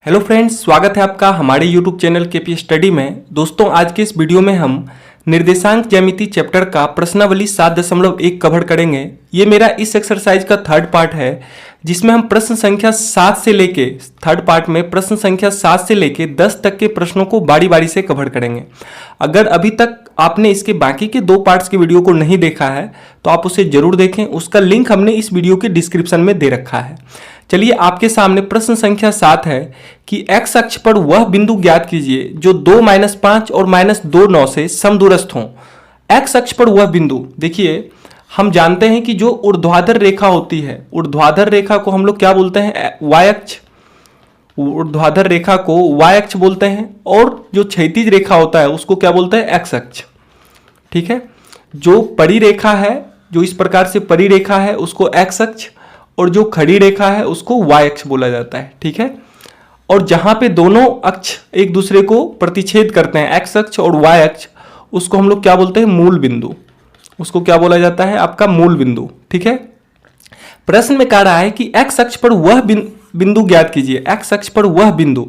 Hello friends, स्वागत है आपका हमारे यूट्यूब चैनल केपी स्टडी में। दोस्तों, आज के इस वीडियो में हम निर्देशांक ज्यामिति चैप्टर का प्रश्नावली 7.1 कवर करेंगे। ये मेरा इस एक्सरसाइज का थर्ड पार्ट है, जिसमें हम प्रश्न संख्या 7 से लेके थर्ड पार्ट में प्रश्न संख्या 7 से लेके 10 तक के प्रश्नों को बारी बारी से कवर करेंगे। अगर अभी तक आपने इसके बाकी के 2 पार्ट्स के वीडियो को नहीं देखा है तो आप उसे जरूर देखें। उसका लिंक हमने इस वीडियो के डिस्क्रिप्शन में दे रखा है। चलिए, आपके सामने प्रश्न संख्या 7 है कि x अक्ष पर वह बिंदु ज्ञात कीजिए जो 2 - 5 और -2 9 से समदूरस्थ हों। x अक्ष पर वह बिंदु, देखिए हम जानते हैं कि जो ऊर्ध्वाधर रेखा होती है, ऊर्ध्वाधर रेखा को हम लोग क्या बोलते हैं? y अक्ष। ऊर्ध्वाधर रेखा को y अक्ष बोलते हैं और जो क्षैतिज रेखा होता है उसको क्या बोलते हैं? x अक्ष। ठीक है, जो परिरेखा है, जो इस प्रकार से परिरेखा है उसको x अक्ष, और जो खड़ी रेखा है उसको y अक्ष बोला जाता है। ठीक है, और जहां पे दोनों अक्ष एक दूसरे को प्रतिच्छेद करते हैं, x अक्ष और y अक्ष, उसको हम लोग क्या बोलते हैं? मूल बिंदु। उसको क्या बोला जाता है? आपका मूल बिंदु। ठीक है, प्रश्न में कह रहा है कि x अक्ष पर वह बिंदु ज्ञात कीजिए। x अक्ष पर वह बिंदु,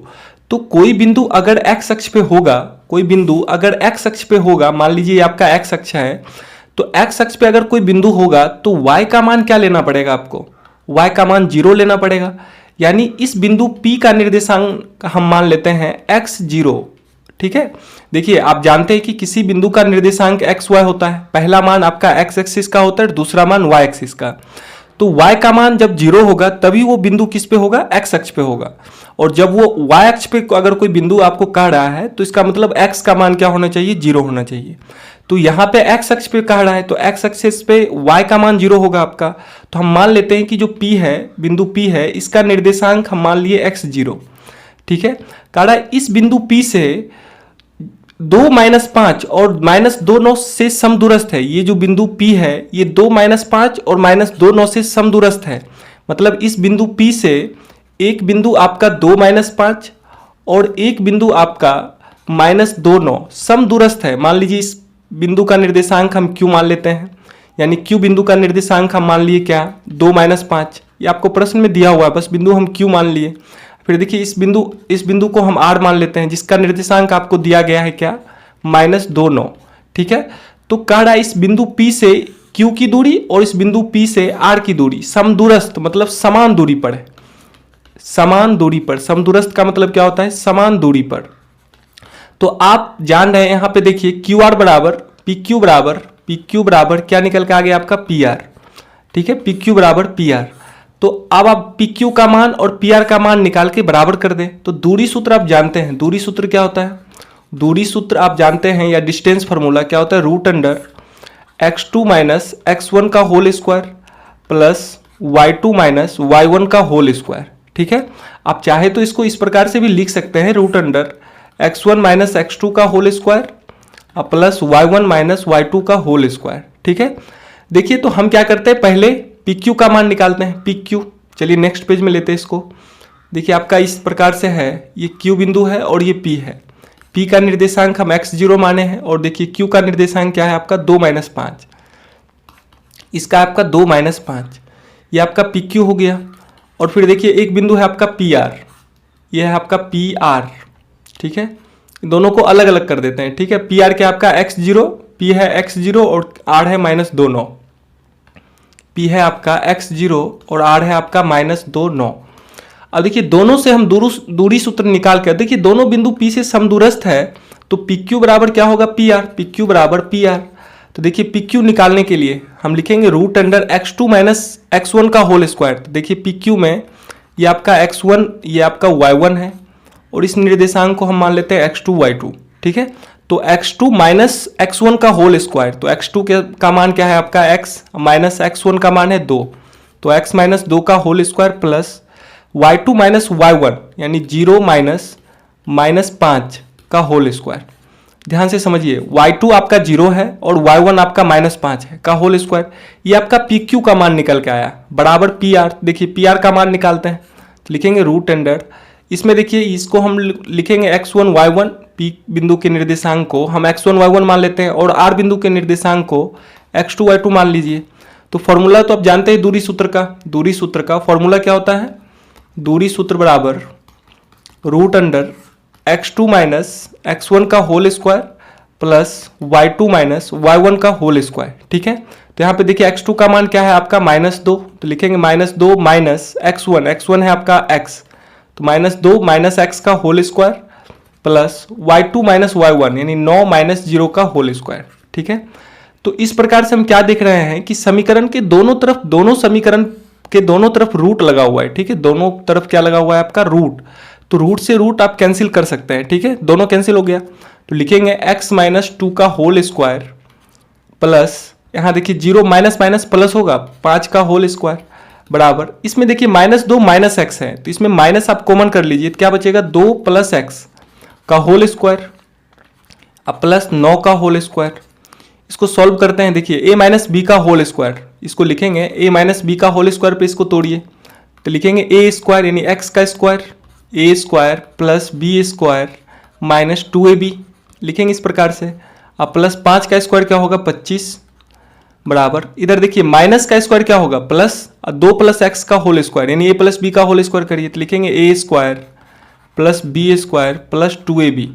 तो कोई बिंदु अगर x अक्ष पे होगा, कोई बिंदु अगर x अक्ष पे होगा, मान लीजिए आपका x अक्ष है, तो x अक्ष पे अगर कोई बिंदु होगा तो y का मान क्या लेना पड़ेगा आपको? y का मान 0 लेना पड़ेगा। यानी इस बिंदु P का निर्देशांक हम मान लेते हैं x0। ठीक है, देखिए आप जानते हैं कि किसी बिंदु का निर्देशांक xy होता है। पहला मान आपका x एक्सिस का होता है, दूसरा मान y एक्सिस का। तो y का मान जब 0 होगा तभी वो बिंदु किस पे होगा? x अक्ष पे होगा। और जब वो y अक्ष पे अगर कोई बिंदु आपको कह रहा है तो इसका मतलब x का मान क्या होना चाहिए? 0 होना चाहिए। तो यहाँ पे x अक्ष पे कह रहा है तो x एक्सिस पे y का मान 0 होगा आपका। तो हम मान लेते हैं कि जो P है, बिंदु P है, इसका निर्देशांक हम मान लिए x0। ठीक है, कह रहा है इस बिंदु P से 2 - 5 और -2 9 से समदूरस्थ है। ये जो बिंदु P है ये 2 - 5 और -2 9 से समदूरस्थ है। मतलब इस बिंदु P से एक बिंदु आपका 2 - 5 और एक बिंदु आपका -2 9 समदूरस्थ है। मान लीजिए इस बिंदु का निर्देशांक हम Q मान लेते हैं, यानी Q बिंदु का निर्देशांक हम मान लिए क्या? 2 - 5। ये आपको प्रश्न में दिया हुआ है, बस बिंदु हम Q मान लिए। फिर देखिए इस बिंदु को हम R मान लेते हैं, जिसका निर्देशांक आपको दिया गया है क्या? -2 9। ठीक है, तो कह रहा है इस बिंदु P से Q की दूरी और इस बिंदु P से R की दूरी समदूरस्थ, मतलब समान दूरी पर है। समान दूरी पर, समदूरस्थ का मतलब क्या होता है? समान दूरी पर। तो आप जान रहे हैं यहाँ पे देखिए QR बराबर PQ बराबर क्या निकल के आ गया आपका? PR। ठीक है, PQ बराबर PR। तो अब आप PQ का मान और PR का मान निकाल के बराबर कर दें। तो दूरी सूत्र आप जानते हैं, दूरी सूत्र क्या होता है? दूरी सूत्र आप जानते हैं, या डिस्टेंस फार्मूला क्या होता है? √x2 - x1 का whole square plus y2 - y1 का होल स्क्वायर। ठीक है, आप चाहे तो इसको इस प्रकार से भी लिख सकते हैं, √x1 - x2 का whole square plus y1 - y2 का होल स्क्वायर। ठीक है, देखिए तो हम क्या करते हैं, पहले PQ का मान निकालते हैं। PQ, चलिए नेक्स्ट पेज में लेते हैं इसको। देखिए आपका इस प्रकार से है, ये Q बिंदु है और ये P है। P का निर्देशांक हम x0 माने हैं, और देखिए Q का निर्देशांक क्या है आपका? 2 - 5। इसका आपका 2 - 5, ये आपका PQ हो गया। और फिर देखिए एक बिंदु है आपका PR, ये है आपका PR। ठीक है, दोनों को अलग अलग कर देते हैं। ठीक है, PR क्या आपका? x0, P है x0 और R है -2 9। P है आपका x0 और R है आपका -2 9। अब देखिए दोनों से हम दूरी सूत्र निकाल कर, देखिए दोनों बिंदु P से समदूरस्थ है, तो PQ बराबर क्या होगा? PR। PQ बराबर PR। तो देखिए PQ निकालने के लिए हम लिखेंगे √x2 - x1 का होल स्क्वायर। तो देखिए PQ में ये आपका x1, ये आपका y1 है, और इस निर्देशांक को हम मान लेते हैं x2 y2। ठीक है, तो x2 - x1 का होल स्क्वायर, तो x2 का मान क्या है आपका? x माइनस x1 का मान है 2, तो x - 2 का whole square plus y2 - y1 यानी 0 - 5 का होल स्क्वायर। ध्यान से समझिए, y2 आपका 0 है और y1 आपका -5 है का होल स्क्वायर। ये आपका PQ का मान निकल के आया बराबर PR। देखिए PR का मान निकालते हैं, तो लिखेंगे √, इसमें देखिए इसको हम लिखेंगे x1 y1, P बिंदु के निर्देशांक को हम x1 y1 मान लेते हैं, और R बिंदु के निर्देशांक को x2 y2 मान लीजिए। तो फॉर्मूला तो आप जानते हैं दूरी सूत्र का। दूरी सूत्र का फॉर्मूला क्या होता है? दूरी सूत्र बराबर root under x2 minus x1 का whole square plus y2 minus y1 का होल स्क्वायर। ठीक है, तो यहाँ पे देखिए x2 का मान क्या है आपका -2, तो लिखेंगे -2 माइनस x1 है आपका x, तो -2 माइनस x का whole square plus y2 minus y1 यानी 9 माइनस 0 का होल स्क्वायर। ठीक है, तो इस प्रकार से हम क्या देख रहे हैं कि समीकरण के दोनों समीकरण के दोनों तरफ रूट लगा हुआ है। ठीक है, दोनों तरफ क्या लगा हुआ है आपका रूट, तो रूट से रूट आप कैंसिल कर सकते हैं। ठीक है, दोनों कैंसिल हो गया, तो लिखेंगे x माइनस 2 का होल स्क्वायर प्लस यहाँ देखिए 0 माइनस माइनस प्लस होगा 5 का होल स्क्वायर बराबर, इसमें देखिए -2 माइनस x है, तो इसमें माइनस आप कॉमन कर लीजिए, तो क्या बचेगा 2 प्लस x का होल स्क्वायर अब प्लस 9 का होल स्क्वायर। इसको सॉल्व करते हैं, देखिए a माइनस बी का होल स्क्वायर, इसको लिखेंगे a माइनस बी का होल स्क्वायर पे इसको तोड़िए, तो लिखेंगे a स्क्वायर यानी x का square a square plus b square minus 2ab, लिखेंगे इस प्रकार से। अब प्लस 5 का स्क्वायर क्या होगा 25 बराबर, इधर देखिए माइनस का स्क्वायर क्या होगा प्लस 2 प्लस x का होल स्क्वायर यानी a प्लस बी का होल स्क्वायर करिए, तो लिखेंगे a square plus b square plus 2ab।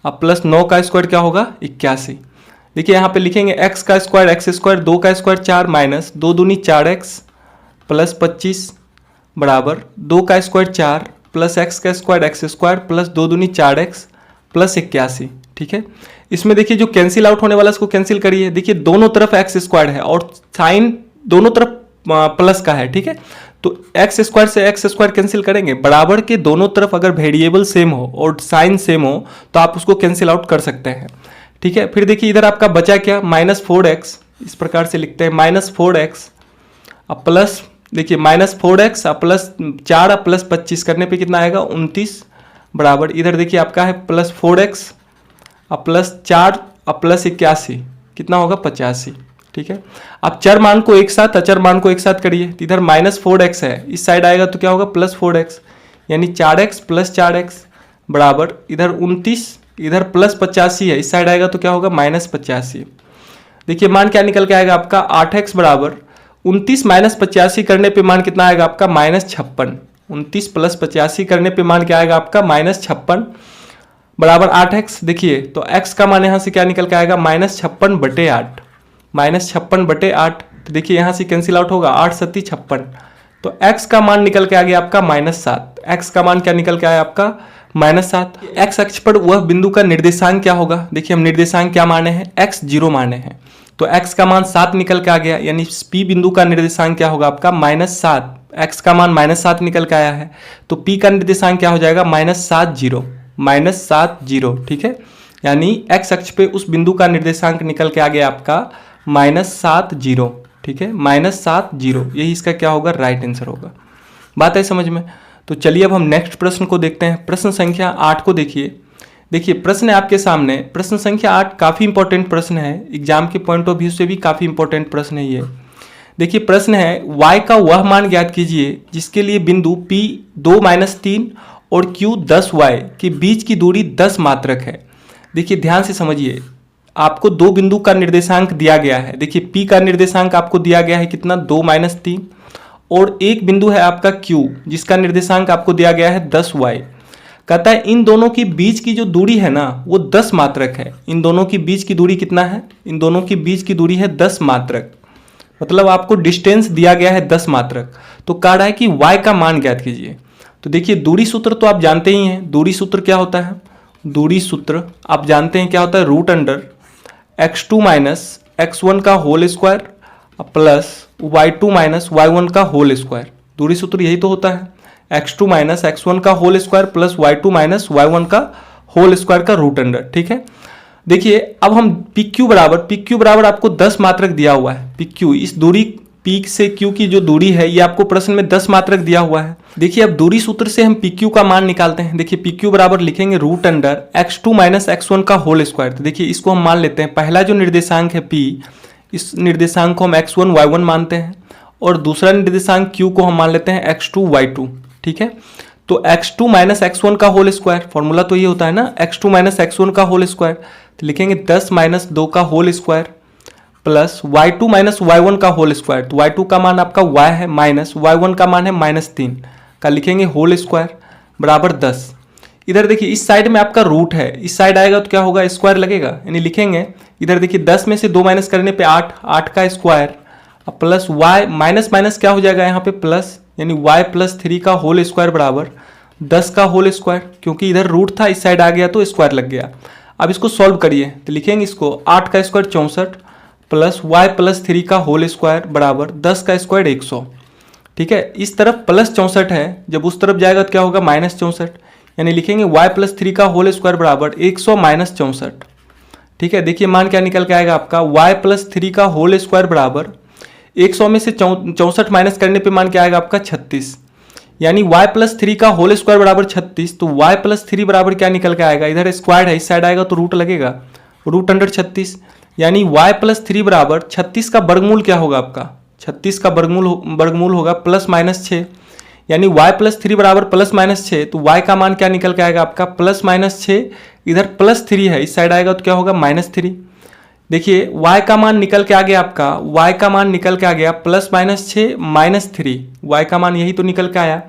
अब प्लस 9 का स्क्वायर क्या होगा 81, देखिए यहाँ पे लिखेंगे x का स्क्वायर x स्क्वायर 2 का स्क्वायर 4 माइनस 2 दूनी 4x प्लस 25 बराबर 2 का स्क्वायर 4 प्लस x का स्क्वायर x स्क्वायर प्लस 2 दूनी 4x प्लस 81। ठीक है, इसमें देखिए जो कैंसिल आउट होने वाला इसको कैंसिल करिए, देखिए दोनों तरफ x स्क्वायर है और साइन दोनों तरफ प्लस का है। ठीक है, तो x स्क्वायर से x स्क्वायर कैंसिल करेंगे, बराबर के दोनों तरफ अगर वेरिएबल सेम हो और साइन सेम हो तो आप उसको कैंसिल आउट कर सकते हैं। ठीक है, फिर देखिए इधर आपका बचा क्या -4x, इस प्रकार से लिखते हैं -4x अब प्लस देखिए -4x अब प्लस 4 अब प्लस 25 करने पे कितना आएगा 29 बराबर, इधर देखिए आपका है प्लस 4x अब प्लस 4 अब प्लस 81 कितना होगा 85। ठीक है, अब चर मान को एक साथ अचर मान को एक साथ करिए, तो इधर -4x है, इस साइड आएगा तो क्या होगा +4x यानी 4x प्लस 4x बराबर, इधर 29 इधर प्लस 85 है, इस साइड आएगा तो क्या होगा -85। देखिए मान क्या निकल के आएगा आपका 8x बराबर 29 माइनस 85 करने पे मान कितना आएगा आपका -56। 29 प्लस 85 करने पे मान क्या आएगा आपका -56 बराबर 8x। देखिए तो x का मान यहाँ से क्या निकल के आएगा -56/8 -56/8, तो देखिए यहाँ से कैंसिल आउट होगा 8 सत्ती 56, तो x का मान निकल के आ गया आपका -7। x का मान क्या निकल के आया आपका -7। x अक्ष पर वह बिंदु का निर्देशांक क्या होगा, देखिए हम निर्देशांक क्या माने हैं x0 माने हैं, तो x का मान 7 निकल के आ गया, यानी P बिंदु का निर्देशांक क्या होगा आपका -7। x का मान -7 निकल के आया है, तो P का निर्देशांक क्या हो जाएगा -70। ठीक है, यानी x अक्ष पे उस बिंदु का निर्देशांक निकल के आ गया आपका -70। ठीक है, -70, यही इसका क्या होगा राइट आंसर होगा। बात है समझ में। तो चलिए अब हम नेक्स्ट प्रश्न को देखते हैं। प्रश्न संख्या 8 को देखिए प्रश्न है आपके सामने। प्रश्न संख्या 8 काफ़ी इंपॉर्टेंट प्रश्न है, एग्जाम के पॉइंट ऑफ व्यू से भी काफ़ी इंपॉर्टेंट प्रश्न है ये। देखिए प्रश्न है y का वह मान ज्ञात कीजिए जिसके लिए बिंदु P 2-3 और Q 10y के बीच की दूरी 10 मात्रक है। देखिए ध्यान से समझिए, आपको दो बिंदु का निर्देशांक दिया गया है। देखिए P का निर्देशांक आपको दिया गया है कितना 2-3, और एक बिंदु है आपका Q जिसका निर्देशांक आपको दिया गया है 10y। कहता है इन दोनों के बीच की जो दूरी है ना वो 10 मात्रक है। इन दोनों के बीच की दूरी कितना है, इन दोनों के बीच की दूरी है 10 मात्रक, मतलब आपको डिस्टेंस दिया गया है 10 मात्रक। तो कह रहा है कि y का मान ज्ञात कीजिए। तो देखिए दूरी सूत्र तो आप जानते ही हैं, दूरी सूत्र क्या होता है, दूरी सूत्र आप जानते हैं क्या होता है, √x2 माइनस x1 का whole square plus y2 minus y1 का होल स्क्वायर। दूरी सूत्र यही तो होता है, x2 माइनस x1 का whole square plus y2 minus y1 का होल स्क्वायर का √। ठीक है, देखिए अब हम PQ बराबर आपको 10 मात्रक दिया हुआ है। PQ इस दूरी P से Q की जो दूरी है ये आपको प्रश्न में 10 मात्रक दिया हुआ है। देखिए अब दूरी सूत्र से हम PQ का मान निकालते हैं। देखिए PQ बराबर लिखेंगे √x2 माइनस x1 का होल स्क्वायर। तो देखिए इसको हम मान लेते हैं, पहला जो निर्देशांक है P, इस निर्देशांक को हम x1 y1 मानते हैं, और दूसरा निर्देशांक Q को हम मान लेते हैं x2 y2। ठीक है, तो x2 माइनस x1 का होल स्क्वायर, फॉर्मूला तो ये होता है ना x2 माइनस x1 का होल स्क्वायर, तो लिखेंगे 10 माइनस 2 का whole square plus y2 minus y1 का होल स्क्वायर। तो y2 का मान आपका y है माइनस y1 का मान है -3 का, लिखेंगे होल स्क्वायर बराबर 10। इधर देखिए इस साइड में आपका रूट है, इस साइड आएगा तो क्या होगा, स्क्वायर लगेगा, यानी लिखेंगे इधर देखिए 10 में से 2 माइनस करने पे 8, 8 का square plus y minus minus क्या हो जाएगा यहाँ पे प्लस, यानी वाई प्लस 3 का होल स्क्वायर बराबर 10 का होल स्क्वायर, क्योंकि इधर रूट था इस साइड आ गया तो स्क्वायर लग गया। अब इसको सॉल्व करिए तो लिखेंगे इसको 8 का स्क्वायर 64 प्लस वाई प्लस 3 का होल स्क्वायर बराबर 10 का स्क्वायर 100। ठीक है, इस तरफ प्लस 64 है, जब उस तरफ जाएगा तो क्या होगा माइनस 64, यानी लिखेंगे वाई प्लस 3 का होल स्क्वायर बराबर 100 माइनस 64। ठीक है, देखिए मान क्या निकल के आएगा आपका, वाई प्लस 3 का होल स्क्वायर बराबर 100 में से 64 माइनस करने पे मान क्या आएगा आपका 36, यानी y प्लस 3 का होल स्क्वायर बराबर 36, तो y प्लस 3 बराबर क्या निकल के आएगा, इधर स्क्वायर है इस साइड आएगा तो रूट लगेगा, रूट अंडर 36, यानी y प्लस 3 बराबर 36 का वर्गमूल क्या होगा आपका, 36 का वर्गमूल होगा प्लस माइनस 6, यानी y प्लस 3 बराबर प्लस माइनस 6, तो y का मान क्या निकल के आएगा आपका प्लस माइनस 6, इधर प्लस 3 है इस साइड आएगा तो क्या होगा माइनस 3। देखिए y का मान निकल के आ गया आपका, y का मान निकल के आ गया प्लस माइनस 6 माइनस 3, y का मान यही तो निकल के आया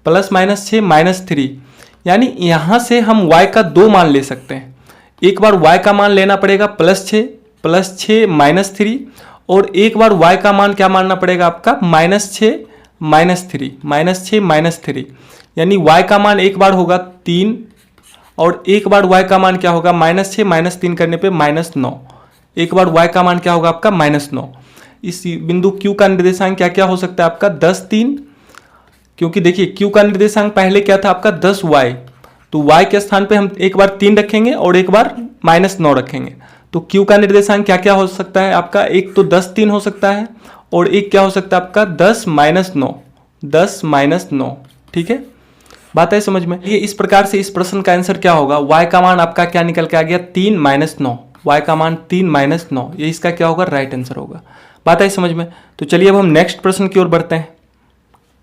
प्लस माइनस 6 माइनस 3, यानी यहाँ से हम y का 2 मान ले सकते हैं। एक बार y का मान लेना पड़ेगा प्लस 6 माइनस 3, और एक बार y का मान क्या मानना पड़ेगा आपका माइनस 6 माइनस 3, यानी y का मान एक बार होगा 3 और एक बार y का मान क्या होगा माइनस 6 माइनस 3 करने पे माइनस 9, एक बार y का मान क्या होगा आपका माइनस 9। इस बिंदु q का निर्देशांक क्या क्या हो सकता है आपका 10 3, क्योंकि देखिए q का निर्देशांक पहले क्या था आपका 10y, तो y के स्थान पे हम एक बार 3 रखेंगे और एक बार माइनस 9 रखेंगे, तो q का निर्देशांक क्या क्या हो सकता है आपका, एक तो 10 3 हो सकता है और एक क्या हो सकता है आपका 10 माइनस 9। ठीक है, बात है समझ में। ये इस प्रकार से इस प्रश्न का आंसर क्या होगा, y का मान आपका क्या निकल के आ गया 3 माइनस 9, y का मान 3 माइनस 9, ये इसका क्या होगा राइट आंसर होगा। बात है समझ में। तो चलिए अब हम नेक्स्ट प्रश्न की ओर बढ़ते हैं।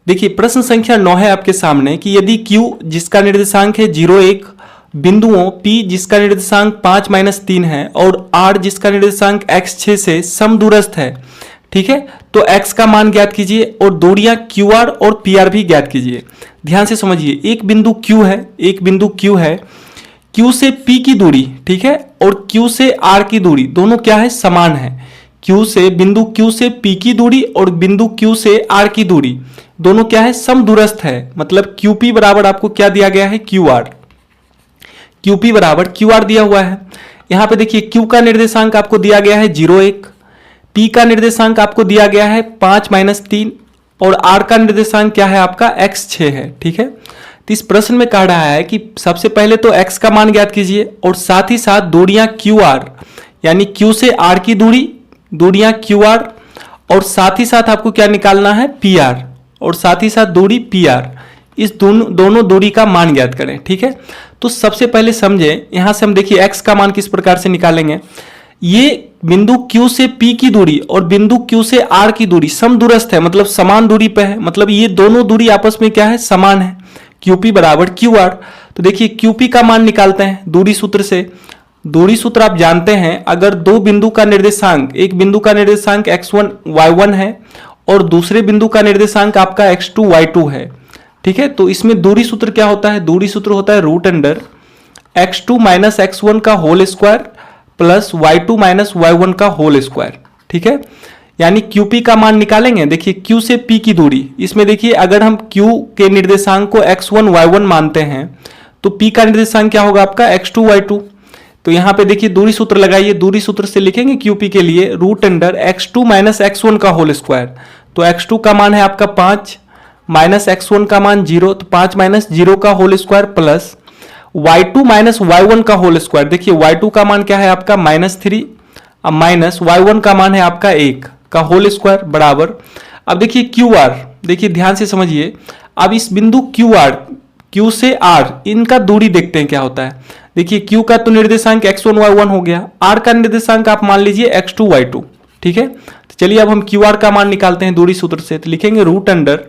देखिए प्रश्न संख्या 9 है आपके सामने कि यदि q जिसका निर्देशांक है 0 1 बिंदुओं p जिसका निर्देशांक 5 माइनस 3 है और r जिसका निर्देशांक x 6 से समदूरस्थ है, ठीक है, तो x का मान ज्ञात कीजिए और दूरियां QR और PR भी ज्ञात कीजिए। ध्यान से समझिए, एक बिंदु Q है, Q से P की दूरी, ठीक है, और Q से R की दूरी दोनों क्या है समान है। बिंदु Q से P की दूरी और बिंदु Q से R की दूरी दोनों क्या है समदूरस्थ है, मतलब QP बराबर आपको क्या दिया गया है QR, QP बराबर QR दिया हुआ है। यहां पे देखिए Q का निर्देशांक आपको दिया गया है 0 1, P का निर्देशांक आपको दिया गया है 5 माइनस 3 और R का निर्देशांक क्या है आपका x 6 है। ठीक है, तो इस प्रश्न में कह रहा है कि सबसे पहले तो x का मान ज्ञात कीजिए और साथ ही साथ दूरियां QR यानी Q से R की दूरियां QR और साथ ही साथ आपको क्या निकालना है PR और साथ ही साथ दूरी PR, इस दोनों दूरी का मान ज्ञात करें। ठीक है, तो सबसे पहले समझे, यहां से हम देखिए x का मान किस प्रकार से निकालेंगे। ये बिंदु Q से P की दूरी और बिंदु Q से R की दूरी समदूरस्थ है, मतलब समान दूरी पे है, मतलब ये दोनों दूरी आपस में क्या है समान है, QP बराबर QR। तो देखिए QP का मान निकालते हैं दूरी सूत्र से। दूरी सूत्र आप जानते हैं, अगर दो बिंदु का निर्देशांक, एक बिंदु का निर्देशांक x1 y1 है और दूसरे बिंदु का निर्देशांक आपका x2 y2 है, ठीक है, तो इसमें दूरी सूत्र क्या होता है, दूरी सूत्र होता है root under x2 minus x1 का whole square plus y2 minus y1 का होल स्क्वायर। ठीक है, यानी QP का मान निकालेंगे। देखिए Q से P की दूरी, इसमें देखिए अगर हम Q के निर्देशांक को x1 y1 मानते हैं तो P का निर्देशांक क्या होगा आपका x2 y2। तो यहां पे देखिए दूरी सूत्र लगाइए, दूरी सूत्र से लिखेंगे QP के लिए root under x2 minus x1 का होल स्क्वायर। तो x2 का मान है आपका 5 माइनस x1 का मान 0, तो 5 माइनस 0 का whole square plus y2 minus y1 का होल स्क्वायर। देखिए y2 का मान क्या है आपका -3 अब माइनस y1 का मान है आपका 1 का होल स्क्वायर बराबर। अब देखिए QR, देखिए ध्यान से समझिए, अब इस बिंदु QR Q से R इनका दूरी देखते हैं क्या होता है। देखिए Q का तो निर्देशांक x1 y1 हो गया, R का निर्देशांक आप मान लीजिए x2 y2। ठीक है, तो चलिए अब हम QR का मान निकालते हैं दूरी सूत्र से। तो लिखेंगे रूट अंडर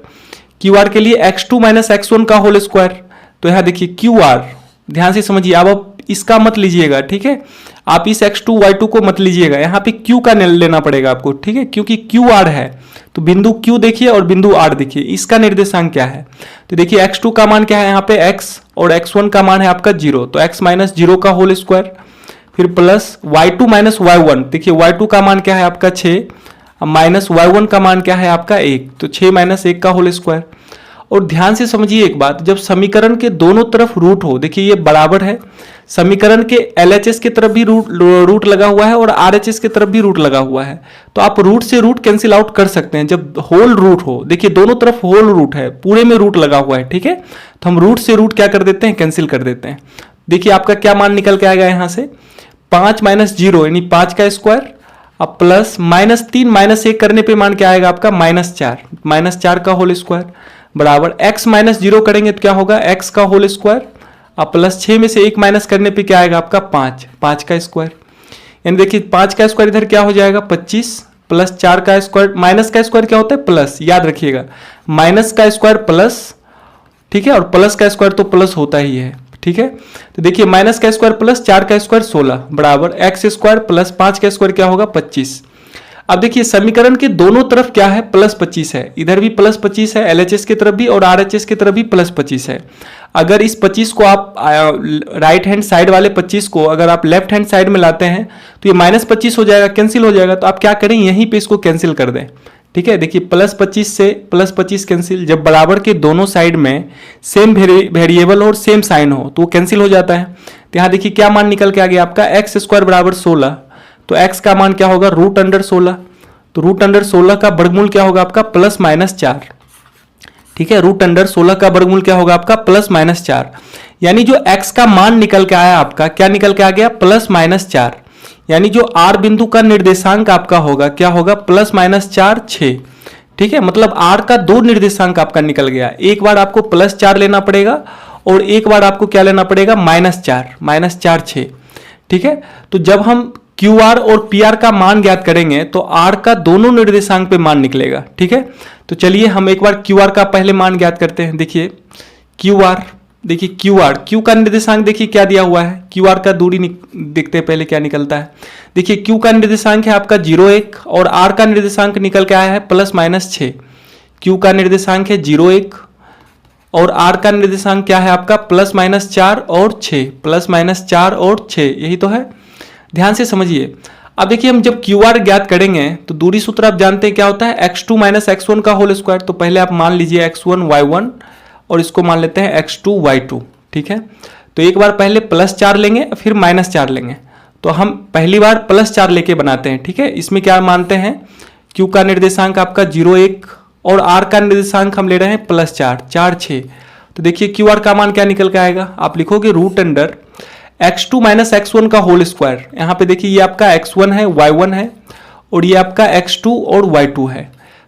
QR के लिए x2 माइनस x1 का होल स्क्वायर। तो यहाँ देखिए QR, ध्यान से समझिए, अब इसका मत लीजिएगा, ठीक है। आप इस x2 y2 को मत लीजिएगा, यहाँ पे q का लेना पड़ेगा आपको, ठीक है, क्योंकि q r है। तो बिंदु q देखिए और बिंदु r देखिए, इसका निर्देशांक क्या है। तो देखिए x2 का मान क्या है यहाँ पे x, और x1 का मान है आपका 0, तो x माइनस 0 का होल स्क्वायर, फिर प्लस y2 माइनस y1, देखिए y2 का मान क्या है आपका 6, माइनस y1 का मान क्या है आपका 1, तो 6 माइनस 1 का होल स्क्वायर। और ध्यान से समझिए एक बात, जब समीकरण के दोनों तरफ रूट हो, देखिए ये बराबर है, समीकरण के LHS की तरफ भी रूट लगा हुआ है और RHS की तरफ भी रूट लगा हुआ है, तो आप रूट से रूट कैंसिल आउट कर सकते हैं जब होल रूट हो। देखिए दोनों तरफ होल रूट है, पूरे में रूट लगा हुआ है, ठीक है, तो हम रूट से रूट क्या कर देते हैं, कैंसिल कर देते हैं। देखिए आपका क्या मान निकल के आएगा यहाँ से, 5 माइनस 0 यानी 5 का स्क्वायर, अब प्लस माइनस 3 माइनस 1 करने पे मान क्या आएगा आपका माइनस 4 का होल स्क्वायर, बराबर x माइनस 0 करेंगे तो क्या होगा x का होल स्क्वायर, अब प्लस 6 में से 1 माइनस करने पे क्या आएगा आपका 5 का स्क्वायर, यानी देखिए 5 का स्क्वायर इधर क्या हो जाएगा 25, प्लस 4 का स्क्वायर, माइनस का स्क्वायर क्या होता है प्लस, याद रखिएगा माइनस का स्क्वायर प्लस, ठीक है, और प्लस का स्क्वायर तो प्लस होता ही है, ठीक है। तो देखिए माइनस का स्क्वायर प्लस 4 का स्क्वायर 16, बराबर x स्क्वायर प्लस 5 का स्क्वायर क्या होगा 25। अब देखिए समीकरण के दोनों तरफ क्या है प्लस 25 है, इधर भी प्लस 25 है, LHS की तरफ भी और RHS की तरफ भी प्लस 25 है। अगर इस 25 को आप राइट हैंड साइड वाले 25 को अगर आप लेफ्ट हैंड साइड में लाते हैं तो ये माइनस 25 हो जाएगा, कैंसिल हो जाएगा। तो आप क्या करें, यहीं पे इसको कैंसिल कर दें, ठीक है। देखिए प्लस 25 से प्लस 25 कैंसिल, जब बराबर के दोनों साइड में सेम वेरिएबल और सेम साइन हो तो वो कैंसिल हो जाता है। तो यहाँ देखिए क्या मान निकल के आ गया आपका x स्क्वायर बराबर 16, तो x का मान क्या होगा रूट अंडर 16, तो रूट अंडर 16 का वर्गमूल क्या होगा आपका प्लस माइनस 4, ठीक है, रूट अंडर 16 का वर्गमूल क्या होगा आपका प्लस माइनस 4, यानी जो x का मान निकल के आया आपका क्या निकल के आ गया प्लस माइनस 4, यानी जो r बिंदु का निर्देशांक आपका होगा क्या होगा प्लस माइनस 4 6, ठीक है। मतलब r का दो निर्देशांक आपका निकल गया, एक बार आपको प्लस 4 लेना पड़ेगा और एक बार आपको क्या लेना पड़ेगा माइनस 4 6, ठीक है। तो जब हम QR और PR का मान ज्ञात करेंगे तो R का दोनों निर्देशांक पे मान निकलेगा, ठीक है। तो चलिए हम एक बार QR का पहले मान ज्ञात करते हैं। देखिए QR, देखिए Q का निर्देशांक देखिए क्या दिया हुआ है, QR का दूरी देखते हैं पहले क्या निकलता है। देखिए Q का निर्देशांक है आपका 0 1 और R का निर्देशांक निकल के आया है प्लस माइनस 6। Q का निर्देशांक है 0 1 और R का निर्देशांक क्या है आपका प्लस माइनस 4 और 6, प्लस माइनस 4 और 6, यही तो है। ध्यान से समझिए। अब देखिए हम जब QR ज्ञात करेंगे तो दूरी सूत्र आप जानते हैं क्या होता है x2 माइनस x1 का होल स्क्वायर। तो पहले आप मान लीजिए x1 y1 और इसको मान लेते हैं x2 y2, ठीक है। तो एक बार पहले प्लस 4 लेंगे फिर माइनस 4 लेंगे, तो हम पहली बार प्लस 4 लेके बनाते हैं, ठीक है। इसमें क्या मानते हैं Q का निर्देशांक आपका 0 1 और R का निर्देशांक हम ले रहे हैं प्लस 4 6। तो देखिए QR का मान क्या निकल के आएगा, आप लिखोगे root under x2 minus x1 का होल स्क्वायर। यहाँ पे देखिए ये आपका x1 है y1 है और ये आपका x2 और y2 है।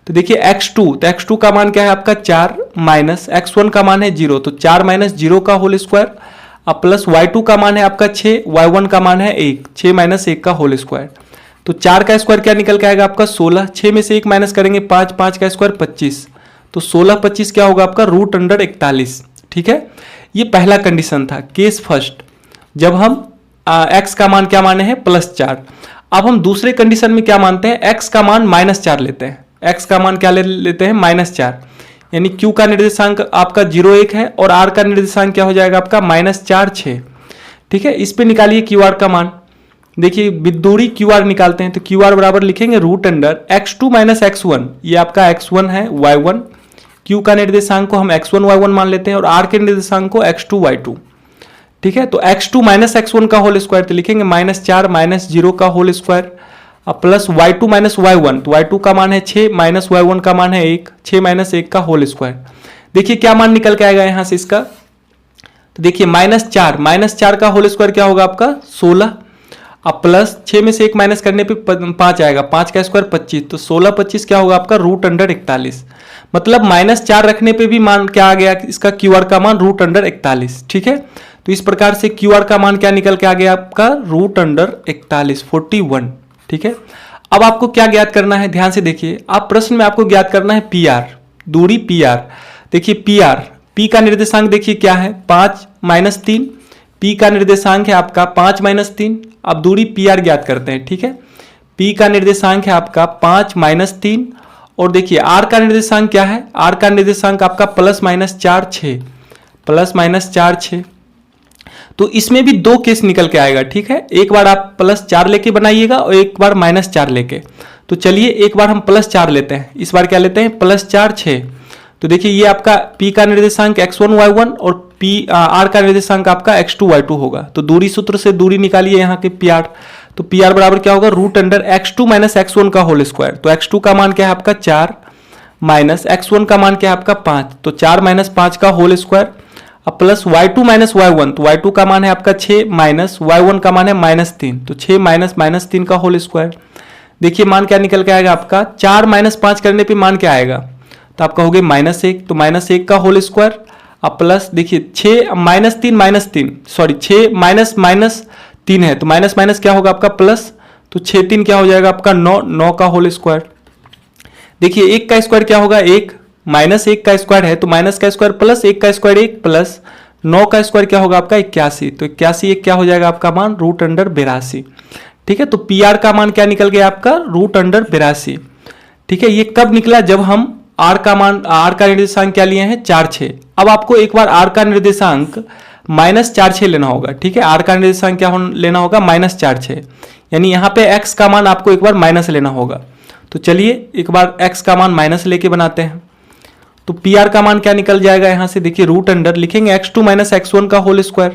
तो देखिए x2, तो x2 का मान क्या है आपका 4 माइनस x1 का मान है 0, तो 4 माइनस 0 का होल स्क्वायर, अब प्लस y2 का मान है आपका 6, y1 का मान है 1, 6 माइनस 1 का होल स्क्वायर। तो 4 का स्क्वायर क्या निकल के आएगा आपका 16, 6 में से 1 माइनस करेंगे 5, 5 का स्क्वायर 25, तो 16 25 क्या होगा आपका रूट अंडर 41, ठीक है। ये पहला कंडीशन था, केस फर्स्ट, जब हम x का मान क्या माने हैं प्लस 4। अब हम दूसरे कंडीशन में क्या मानते हैं, x का मान माइनस 4 लेते हैं, x का मान क्या लेते हैं माइनस 4, यानी Q का निर्देशांक आपका 0 1 है और R का निर्देशांक क्या हो जाएगा आपका माइनस 4 6, ठीक है। इस पे निकालिए QR का मान। देखिए दूरी QR निकालते हैं तो QR बराबर लिखेंगे root under x2 minus x1, ये आपका x1 है y1, Q का निर्देशांक को हम x1 y1 मान लेते हैं और R के निर्देशांक को x2 y2, ठीक है। तो x2 माइनस x1 का होल स्क्वायर तो लिखेंगे माइनस 4 माइनस 0 का होल स्क्वायर, अब प्लस y2 माइनस y1, तो y2 का मान है 6 माइनस y1 का मान है 1, 6 माइनस 1 का होल स्क्वायर। देखिए क्या मान निकल के आएगा यहाँ से इसका, तो देखिए माइनस 4 का होल स्क्वायर क्या होगा आपका 16, अब प्लस 6 में से 1 माइनस करने पे 5 आएगा, 5 का स्क्वायर 25, तो 16 25 क्या होगा आपका रूट अंडर 41। मतलब माइनस 4 रखने पे भी मान क्या आ गया इसका QR का मान रूट अंडर 41, ठीक है। तो इस प्रकार से QR का मान क्या निकल के आ गया आपका रूट अंडर 41 ठीक है। अब आपको क्या ज्ञात करना है, ध्यान से देखिए, आप प्रश्न में आपको ज्ञात करना है PR, दूरी PR। देखिए P का निर्देशांक देखिए क्या है 5 माइनस 3, P का निर्देशांक है आपका 5 - 3। अब दूरी PR ज्ञात करते हैं, ठीक है। P का निर्देशांक है आपका 5 - 3 और देखिए R का निर्देशांक क्या है, R का निर्देशांक आपका +-4 6, +-4 6। तो इसमें भी दो केस निकल के आएगा, ठीक है। एक बार आप +4 लेके बनाइएगा और एक बार -4 लेके। तो चलिए एक बार हम +4 लेते हैं, इस बार क्या लेते हैं +4 6। तो देखिए ये आपका P का निर्देशांक x1 y1 और R का निर्देशांक आपका x2 y2 होगा। तो दूरी सूत्र से दूरी निकालिए यहाँ के PR। तो PR बराबर क्या होगा, √x2 - x1 का होल स्क्वायर। तो x2 का मान क्या है आपका 4 माइनस x1 का मान क्या है आपका 5। तो 4 - 5 का होल स्क्वायर अब प्लस y2 - y1। तो y2 का मान है आपका 6 माइनस y1 का मान है -3। तो 6 - -3 का होल स्क्वायर। देखिए मान क्या निकल के आएगा आपका, 4 - 5 करने पे मान क्या आएगा, तो आप कहोगे -1। तो -1 का होल स्क्वायर अब प्लस देखिए 6 -3 सॉरी 6 -3 है तो माइनस क्या होगा आपका प्लस। तो 6 3 क्या हो जाएगा आपका 9 का होल स्क्वायर। देखिए 1 का स्क्वायर क्या होगा 1, -1 का स्क्वायर है तो माइनस का स्क्वायर प्लस 1 का स्क्वायर 1 प्लस 9 का स्क्वायर क्या होगा आपका 81। तो 81 1 क्या हो जाएगा आपका मान √82, ठीक है। तो PR का मान क्या निकल गया आपका √82, ठीक है। ये कब निकला, जब हम R का निर्देशांक क्या लिए हैं 4 6। अब आपको एक बार R का निर्देशांक -4 6 लेना होगा, ठीक है। R का निर्देशांक क्या लेना होगा -4 6, यानी यहाँ पे X का मान आपको एक बार माइनस लेना होगा। तो चलिए एक बार X का मान माइनस लेके बनाते हैं। तो PR का मान क्या निकल जाएगा यहाँ से, देखिए √, लिखेंगे x2 - x1 का होल स्क्वायर।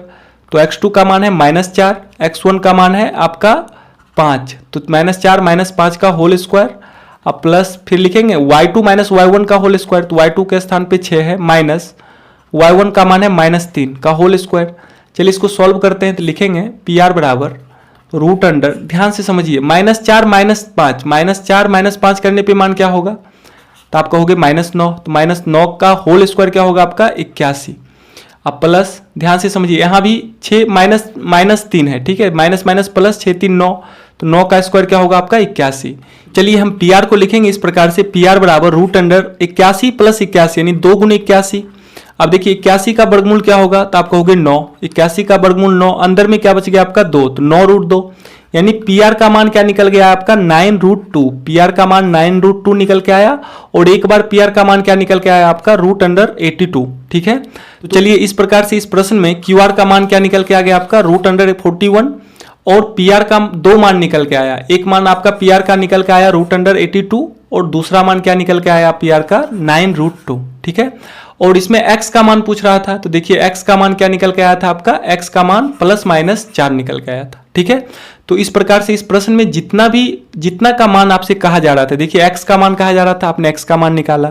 तो x2 का मान है -4, x1 का मान है आपका 5। तो -4 - 5 का होल स्क्वायर अब प्लस फिर लिखेंगे y2 - y1 का होल स्क्वायर। तो y2 के स्थान पे 6 है माइनस y1 का मान है -3 का होल स्क्वायर। चलिए इसको सॉल्व करते हैं। तो लिखेंगे PR बराबर √, ध्यान से समझिए -4 - 5, -4 - 5 करने पे मान क्या होगा, तो आप कहोगे -9। तो -9 का होल स्क्वायर क्या होगा आपका 81। अब प्लस ध्यान से समझिए यहाँ भी 6 -3 है, ठीक है। माइनस प्लस 6 3 9, तो 9 का स्क्वायर क्या होगा आपका 81। चलिए हम PR को लिखेंगे इस प्रकार से, PR बराबर √, 81 + 81 यानी 2 × 81। अब देखिए 81 का वर्गमूल क्या होगा, तो आप कहोगे 9। 81 का वर्गमूल 9, अंदर में क्या बच गया आपका 2, तो 9√2 यानी PR का मान क्या निकल गया आपका 9√2। PR का मान 9√2 निकल के आया और एक बार PR का मान क्या निकल के आया आपका √82, ठीक है। तो चलिए इस प्रकार से इस प्रश्न में QR का मान क्या निकल के आ गया आपका √41 और PR का 2 मान निकल के आया। एक मान आपका PR का निकल के आया √82 और दूसरा मान क्या निकल के आया PR का 9√2, ठीक है। और इसमें x का मान पूछ रहा था, तो देखिए x का मान क्या निकल के आया था आपका, x का मान +-4 निकल के आया था, ठीक है। तो इस प्रकार से इस प्रश्न में जितना का मान आपसे कहा जा रहा था, देखिए x का मान कहा जा रहा था, आपने x का मान निकाला।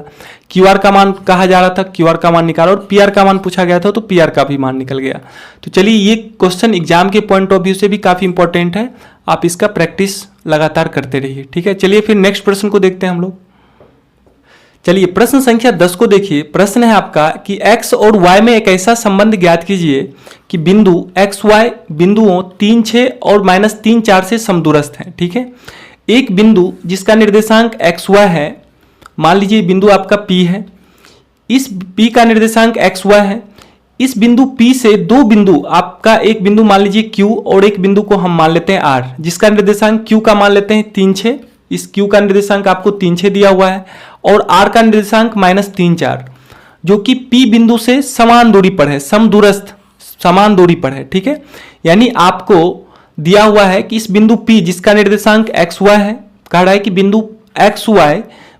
QR का मान कहा जा रहा था, QR का मान निकाला और PR का मान पूछा गया था तो PR का भी मान निकल गया। तो चलिए ये क्वेश्चन एग्जाम के पॉइंट ऑफ व्यू से भी काफी इंपॉर्टेंट है, आप इसका प्रैक्टिस लगातार करते रहिए, ठीक है। चलिए फिर नेक्स्ट प्रश्न को देखते हैं हम लोग। चलिए प्रश्न संख्या 10 को देखिए। प्रश्न है आपका कि x और y में एक ऐसा संबंध ज्ञात कीजिए कि बिंदु x y बिंदुओं 3 6 और -3 4 से समदूरस्थ हैं, ठीक है। एक बिंदु जिसका निर्देशांक x y है, मान लीजिए बिंदु आपका P है, इस P का निर्देशांक x y है। इस बिंदु P से दो बिंदु, आपका एक बिंदु मान लीजिए Q और एक बिंदु को हम मान लेते हैं R, जिसका निर्देशांक Q का मान लेते हैं 3 6। इस Q का निर्देशांक आपको 3 6 दिया हुआ है और R का निर्देशांक -3 4, जो कि P बिंदु से समान दूरी पर है, समदूरस्थ समान दूरी पर है, ठीक है। यानी आपको दिया हुआ है कि इस बिंदु P जिसका निर्देशांक x y है, कह रहा है कि बिंदु x y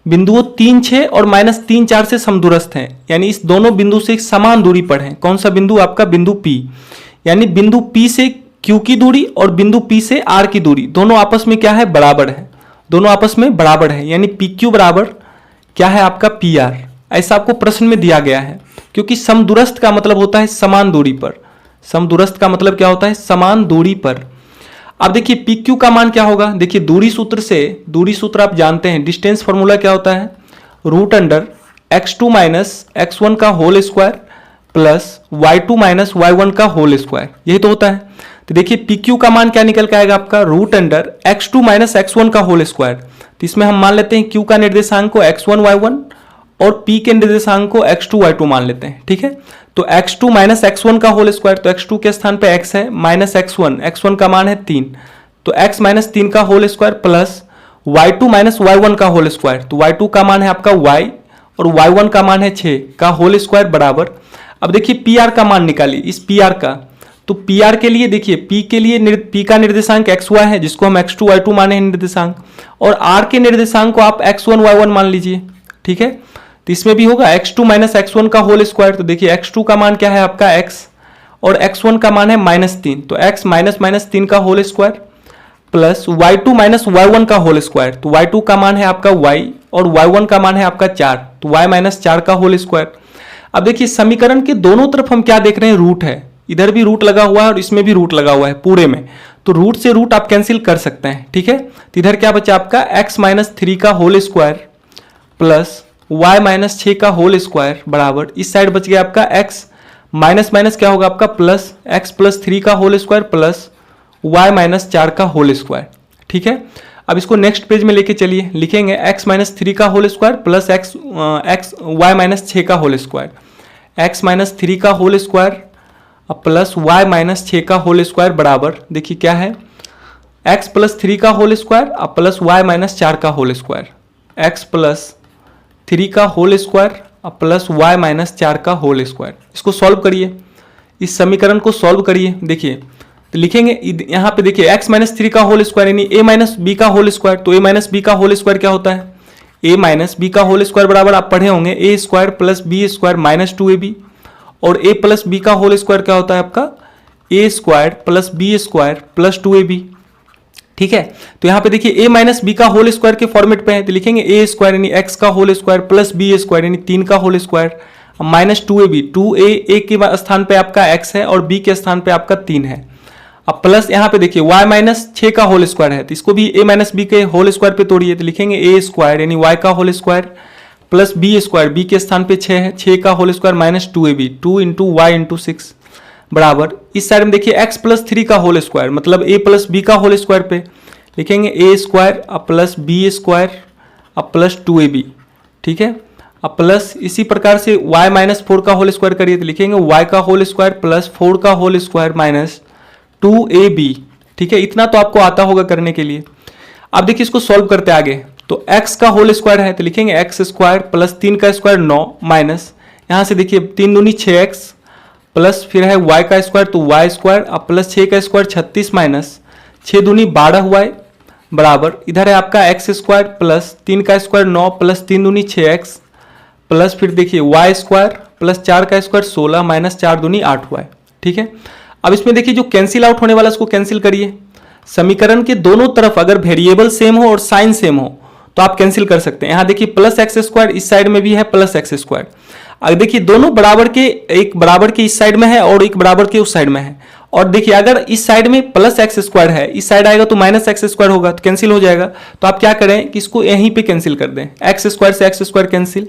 बिंदुओं 3 6 और -3 4 से समदूरस्थ हैं, यानी इस दोनों बिंदु से समान दूरी पर है। कौन सा बिंदु, आपका बिंदु P, यानी बिंदु P से Q की दूरी और बिंदु P से R की दूरी दोनों आपस में क्या है, बराबर है, दोनों आपस में बराबर है, यानी PQ बराबर क्या है आपका PR। ऐसा आपको प्रश्न में दिया गया है, क्योंकि समदूरस्थ का मतलब होता है समान दूरी पर। समदूरस्थ का मतलब क्या होता है, समान दूरी पर। अब देखिए PQ का मान क्या होगा, देखिए दूरी सूत्र आप जानते हैं, डिस्टेंस फॉर्मूला क्या होता है, √x2 - x1 का whole square plus y2 - y1 का होल स्क्वायर, यही तो होता है। तो देखिए PQ का मान क्या निकल के आएगा आपका √x2 - x1 का होल स्क्वायर। तो इसमें हम मान लेते हैं Q का निर्देशांक को x1 y1 और p के निर्देशांक को x2 y2 मान लेते हैं, ठीक है। तो x2 माइनस x1 का होल स्क्वायर, तो x2 के स्थान पे x है माइनस x1 का मान है 3, तो x माइनस 3 का whole square plus y2 minus y1 का होल स्क्वायर, तो y2 का मान है आपका y और y1 का मान है 6 का होल स्क्वायर बराबर। अब देखिए pr का मान निकालिए इस pr का, तो pr के लिए देखिए p के लिए p का निर्देशांक xy है जिसको हम x2 y2 माने हैं निर्देशांक, और r के निर्देशांक को आप x1 y1 मान लीजिए, ठीक है। तो इसमें भी होगा x2 माइनस x1 का होल स्क्वायर, तो देखिए x2 का मान क्या है आपका x और x1 का मान है -3, तो x माइनस 3 का whole square plus y2 minus y1 का होल स्क्वायर, तो y2 का मान है आपका y और y1 का मान है आपका 4, तो y माइनस 4 का होल स्क्वायर। अब देखिए समीकरण के दोनों तरफ हम क्या देख रहे हैं, रूट है, इधर भी रूट लगा हुआ है और इसमें भी रूट लगा हुआ है पूरे में, तो रूट से रूट आप कैंसिल कर सकते हैं, ठीक है। तो इधर क्या बचा आपका x माइनस 3 का whole square plus y minus 6 का होल स्क्वायर बराबर, इस साइड बच गया आपका x माइनस माइनस क्या होगा आपका प्लस x प्लस 3 का whole square plus y minus 4 का होल स्क्वायर, ठीक है। अब इसको नेक्स्ट पेज में लेके चलिए, लिखेंगे x माइनस 3 का whole square plus y minus 6 का होल स्क्वायर, x माइनस 3 का whole square plus y minus 6 का होल स्क्वायर बराबर, देखिए क्या है x प्लस 3 का whole square plus y minus 4 का होल स्क्वायर, x प्लस 3 का whole square plus y minus 4 का होल स्क्वायर। इसको सॉल्व करिए, इस समीकरण को सॉल्व करिए, देखिए तो लिखेंगे यहाँ पे देखिए x माइनस 3 का होल स्क्वायर यानी a माइनस बी का होल स्क्वायर, तो a माइनस बी का होल स्क्वायर क्या होता है, a माइनस बी का होल स्क्वायर बराबर आप पढ़े होंगे a square plus b square minus 2ab, और a प्लस बी का होल स्क्वायर क्या होता है आपका a square plus b square plus 2ab, ठीक है। तो यहाँ पे देखिए a माइनस बी का होल स्क्वायर के फॉर्मेट पे है, तो लिखेंगे a स्क्वायर यानी x का whole square plus b square यानी 3 का whole square minus 2ab, 2a के स्थान पे आपका x है और b के स्थान पे आपका 3 है। अब प्लस यहाँ पे देखिए y माइनस 6 का होल स्क्वायर है, तो इसको भी a माइनस बी के होल स्क्वायर पे तोड़िए, तो लिखेंगे a स्क्वायर यानी y का whole square plus b square, b के स्थान पे 6 है, 6 का whole square minus 2ab, 2 into y into 6 बराबर, इस साइड में देखिए x प्लस 3 का होल स्क्वायर मतलब a प्लस बी का होल स्क्वायर पे लिखेंगे a square plus b square plus 2ab, ठीक है। अब प्लस इसी प्रकार से y माइनस 4 का होल स्क्वायर करिए, तो लिखेंगे y का होल स्क्वायर प्लस 4 का होल स्क्वायर माइनस 2ab, ठीक है। इतना तो आपको आता होगा करने के लिए। अब देखिए इसको सॉल्व करते आगे, तो x का होल स्क्वायर है, तो लिखेंगे x स्क्वायर प्लस 3 का स्क्वायर 9 माइनस यहाँ से देखिए 3 दूनी 6x प्लस फिर है y का स्क्वायर, तो y स्क्वायर अब प्लस 6 का स्क्वायर 36 माइनस 6 दूनी 12 y बराबर, इधर है आपका x स्क्वायर प्लस 3 का स्क्वायर 9 प्लस 3 दूनी 6x प्लस फिर देखिए y स्क्वायर प्लस 4 का स्क्वायर 16 माइनस 4 दूनी 8y, ठीक है। अब इसमें देखिए जो कैंसिल आउट होने वाला उसको कैंसिल करिए, समीकरण के दोनों तरफ अगर वेरिएबल सेम हो और साइन सेम हो तो आप कैंसिल कर सकते हैं। यहाँ देखिए प्लस एक्स स्क्वायर इस साइड में भी है प्लस एक्स स्क्वायर, अगर देखिए दोनों बराबर के, एक बराबर के इस साइड में है और एक बराबर के उस साइड में है, और देखिए अगर इस साइड में प्लस एक्स स्क्वायर है इस साइड आएगा तो माइनस एक्स स्क्वायर होगा, तो कैंसिल हो जाएगा। तो आप क्या करें कि इसको यहीं पे कैंसिल कर दें, एक्स स्क्वायर से एक्स स्क्वायर कैंसिल,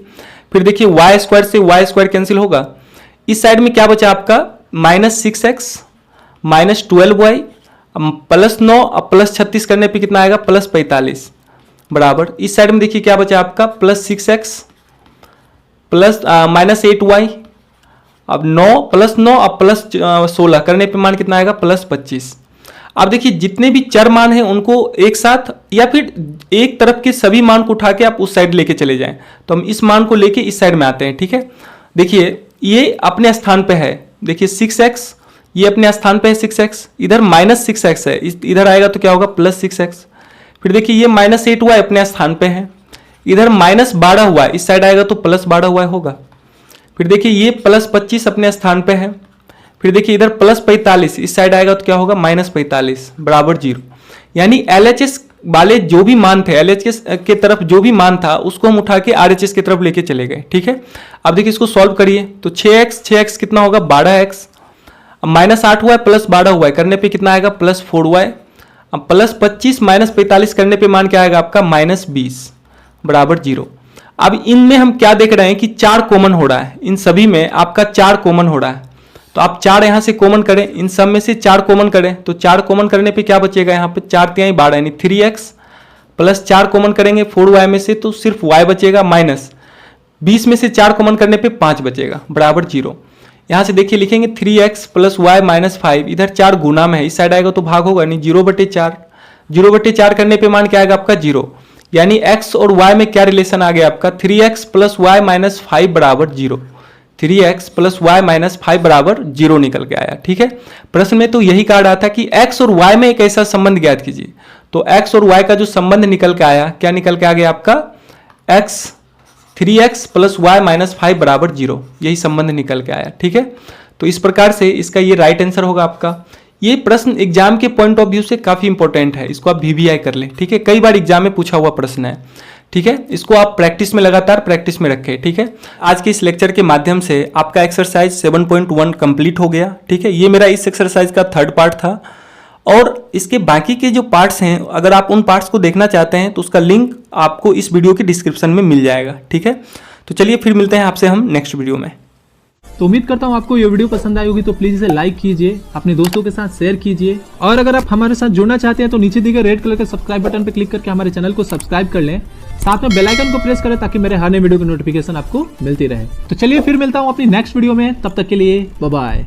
फिर देखिए वाई स्क्वायर से वाई स्क्वायर कैंसिल होगा, इस साइड में क्या बचा आपका minus 6x minus 12y plus 9 अब प्लस 36 करने पे कितना आएगा प्लस 45 बराबर, इस साइड में देखिए क्या बचा आपका plus 6x plus minus 8y, अब 9 प्लस 9 अब प्लस 16 करने पे मान कितना आएगा प्लस 25। अब देखिए जितने भी चर मान हैं उनको एक साथ या फिर एक तरफ के सभी मान को उठा के आप उस साइड लेके चले जाएं, तो हम इस मान को लेके इस साइड में आते हैं, ठीक है। देखिए ये अपने स्थान पे है, देखिए 6x ये अपने स्थान पे है 6x, इधर माइनस 6x है, इधर आएगा तो क्या होगा प्लस 6x, फिर देखिए ये माइनस 8y अपने स्थान पे है, इधर माइनस 12y इस साइड आएगा तो प्लस 12y होगा, फिर देखिए ये प्लस 25 अपने स्थान पे है, फिर देखिए इधर प्लस 45 इस साइड आएगा तो क्या होगा माइनस 45 बराबर 0। यानी LHS वाले जो भी मान थे, LHS के तरफ जो भी मान था उसको हम उठा के RHS की तरफ लेके चले गए, ठीक है। अब देखिए इसको सॉल्व करिए, तो 6x कितना होगा 12x, अब माइनस 8y प्लस 12y करने पे कितना आएगा प्लस 4y, अब प्लस 25 माइनस 45 करने पे मान क्या आएगा आपका माइनस 20 बराबर 0। अब इनमें हम क्या देख रहे हैं कि 4 कॉमन हो रहा है, इन सभी में आपका 4 कॉमन हो रहा है, तो आप 4 यहाँ से कॉमन करें, इन सब में से 4 कॉमन करें, तो 4 कॉमन करने पे क्या बचेगा यहाँ पे 4 तिहाई 12 यानी 3x प्लस 4 कॉमन करेंगे 4y में से तो सिर्फ y बचेगा माइनस 20 में से 4 कॉमन करने पे 5 बचेगा बराबर 0। यहाँ से देखिए लिखेंगे 3x प्लस वाई माइनस 5, इधर 4 गुना में है, इस साइड आएगा तो भाग होगा नहीं, 0/4। 0/4 करने पे मान क्या आएगा आपका 0, यानी x और y में क्या रिलेशन आ गया आपका 3x प्लस वाई माइनस 5 बराबर 0। 3x प्लस वाई माइनस 5 बराबर 0 निकल के आया। ठीक है, प्रश्न में तो यही कहा रहा था कि x और y में एक ऐसा संबंध ज्ञात कीजिए, तो x और y का जो संबंध निकल के आया, क्या निकल के आ गया आपका 3x प्लस वाई माइनस 5 बराबर 0, यही संबंध निकल के आया। ठीक है, तो इस प्रकार से इसका ये राइट आंसर होगा आपका। ये प्रश्न एग्जाम के पॉइंट ऑफ व्यू से काफी इंपॉर्टेंट है, इसको आप VVI कर लें। ठीक है, कई बार एग्जाम में पूछा हुआ प्रश्न है। ठीक है, इसको आप प्रैक्टिस में लगातार प्रैक्टिस में रखें। ठीक है, आज के इस लेक्चर के माध्यम से आपका एक्सरसाइज 7.1 कंप्लीट हो गया। ठीक है, ये मेरा इस एक्सरसाइज का थर्ड पार्ट था, और इसके बाकी के जो पार्ट्स हैं, अगर आप उन पार्ट्स को देखना चाहते हैं तो उसका लिंक आपको इस वीडियो के डिस्क्रिप्शन में मिल जाएगा। ठीक है, तो चलिए फिर मिलते हैं आपसे हम नेक्स्ट वीडियो में। तो उम्मीद करता हूँ आपको ये वीडियो पसंद आई होगी, तो प्लीज इसे लाइक कीजिए, अपने दोस्तों के साथ शेयर कीजिए, और अगर आप हमारे साथ जुड़ना चाहते हैं तो नीचे दिए गए रेड कलर के सब्सक्राइब बटन पर क्लिक करके हमारे चैनल को सब्सक्राइब कर लें, साथ में बेल आइकन को प्रेस करें ताकि मेरे हर नए वीडियो की नोटिफिकेशन आपको मिलती रहे। तो चलिए फिर मिलता हूँ अपनी नेक्स्ट वीडियो में, तब तक के लिए बाय बाय।